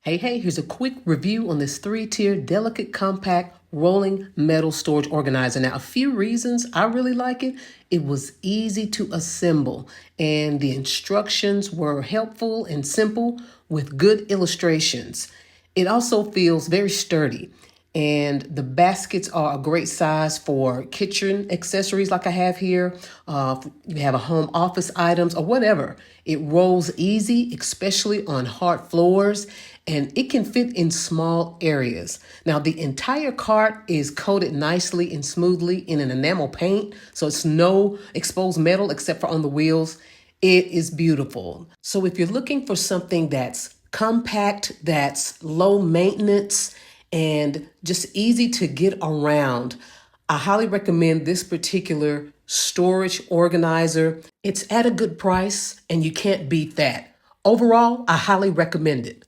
Hey, here's a quick review on this 3-tier delicate compact rolling metal storage organizer. Now, a few reasons I really like it. It was easy to assemble and the instructions were helpful and simple with good illustrations. It also feels very sturdy. And the baskets are a great size for kitchen accessories like I have here. You have a home office items or whatever. It rolls easy, especially on hard floors, and it can fit in small areas. Now, the entire cart is coated nicely and smoothly in an enamel paint, so it's no exposed metal except for on the wheels. It is beautiful. So if you're looking for something that's compact, that's low maintenance, and just easy to get around, I highly recommend this particular storage organizer. It's at a good price and you can't beat that. Overall, I highly recommend it.